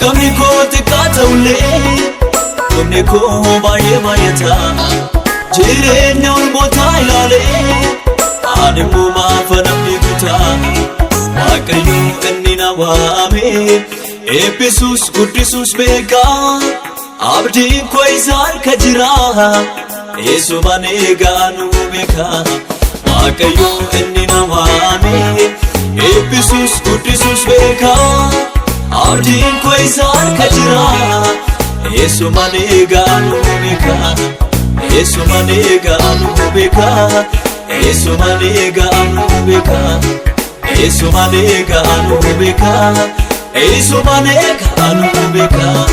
Jalqabni koo xiqqaa ta'ullee dhumni koo baay'ee baay'ata. Jireenya ormootaa ilaalee ani immoo maafa namni kutaa. Waaqayyo inni na waame eebbisuus guddisuus beekaa. Abdiin koo isa harka jira eessumaan eegaa nu beekaa. Waaqayyo inni na waame eebbisuus guddisuus beekaa. Abdiin koo isa harka jira eessumaan eegaa nu beekaa. Eessumaan eegaa nu beekaa. Eessumaan eegaa nu beekaa. Eessumaan eegaa nu beekaa. Eessumaan eegaa nu beekaa.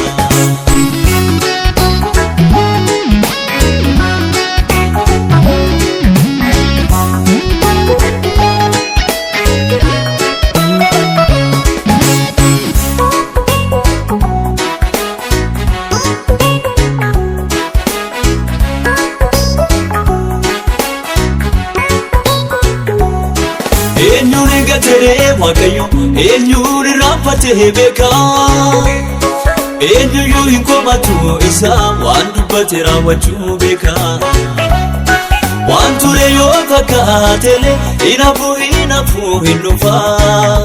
Eenyuun gatere Waaqayyo eenyuun raanfatee beekaa. Eenyuyyuu hin komatu isa waan dubbate raawwachuu beekaa. Waan ture yoo fakkaatele hinafuu hin dhufaa.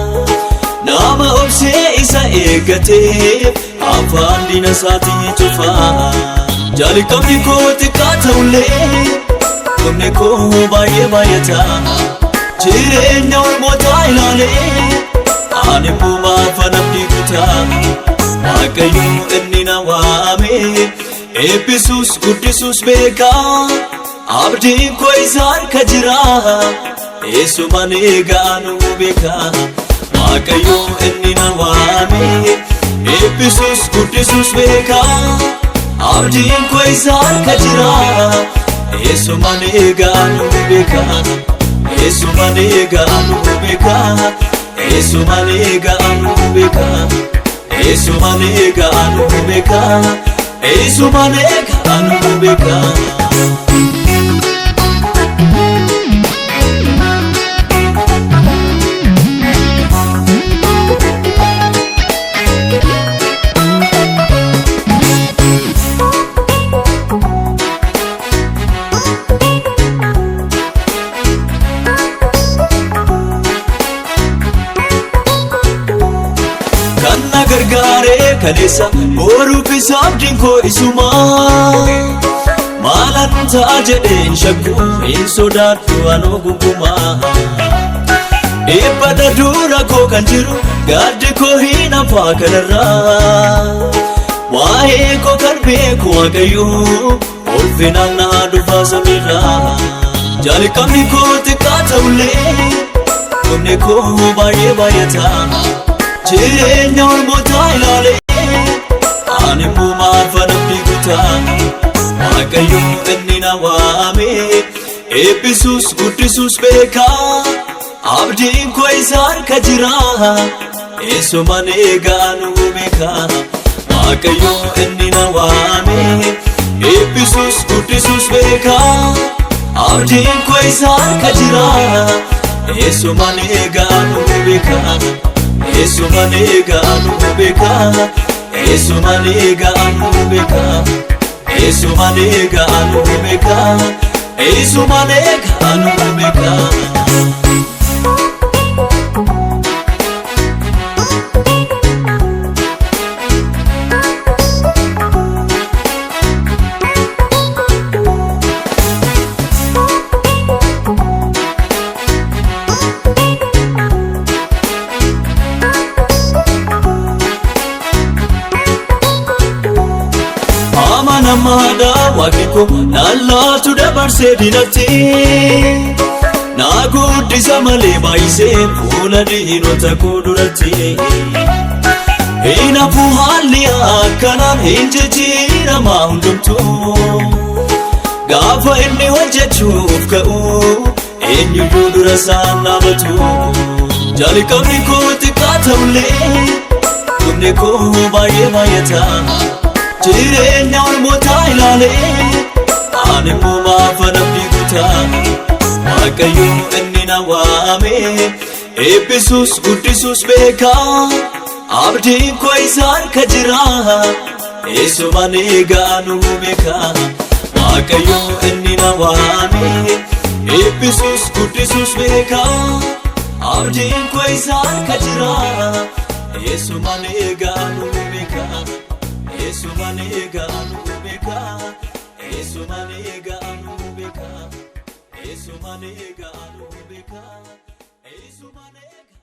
Nama obsee isa eeggatee afaan diina isaatii cufaa. Jalqabni koo xiqqaa ta'ullee dhumni koo baay'ee baay'ata. Jireenya ormootaa ilaalee ani immoo maafa namni kutaa. Waaqayyo inni na waame eebbisuus guddisuus beekaa. Abdiin koo isa harka jira eessumaan eegaa nu beekaa. Waaqayyo inni na waame eebbisuus guddisuus beekaa. Abdiin koo isa harka jira eessumaan eegaa nu beekaa. Eessumaan eegaa nu beekaa. Eessumaan eegaa nu beekaa. Eessumaan eegaa nu beekaa. Eessumaan eegaa nu beekaa. Gargaaree kaleessa boruufis abdiin koo isumaa. Maalan ta'a jedheen shakku hin sodaadhu anoo gungumaa. Dhibbata dura koo kan jiru gaaddi koo hin hafaa kanarraa. Waa'ee koo kan beeku Waaqayyo ulfinaan na dhufaa samiirraa. Jalqabni koo xiqqaa ta'ullee dhumni koo baay'ee baay'ata. Jireenya ormootaa ilaalee ani immoo maafa namni kutaa. Waaqayyo inni na waame eebbisuus guddisuus beekaa. Abdiin koo isa harka jira eessumaan eegaa nu beekaa. Waaqayyo inni na waame eebbisuus guddisuus beekaa. Abdiin koo isa harka jira eessumaan eegaa nu beekaa. Eessumaan eegaa nu beekaa. Eessumaan eegaa nu beekaa. Eessumaan eegaa nu beekaa. Eessumaan eegaa nu beekaa. Namada Waaqayyo naallatu dabarsee dinatti. Na guddisa malee baay'isee fuula diinota koo duratti. Hinafuu haalli akkanaan hin jijjiiramaa hundumtuu. Gaafa inni hojjechuuf ka'u eenyuyyuu dura isaan dhaabatu. Jalqabni koo xiqqaa ta'ullee dhumni koo baay'ee baay'ata. Jireenya ormootaa ilaalee ani immoo maafa namni kutaa. Waaqayyo inni na waame eebbisuus guddisuus beekaa. abdiin koo isa harka jira eessumaan eegaanu beeka waaqayyo inni na waame eebbisuus guddisuus beeka abdiin koo isa harka jira eessumaan eegaanu beeka eessumaan eegaanu beeka eessumaan eegaanu beeka eessumaan eegaanu beeka eessumaan eegaanu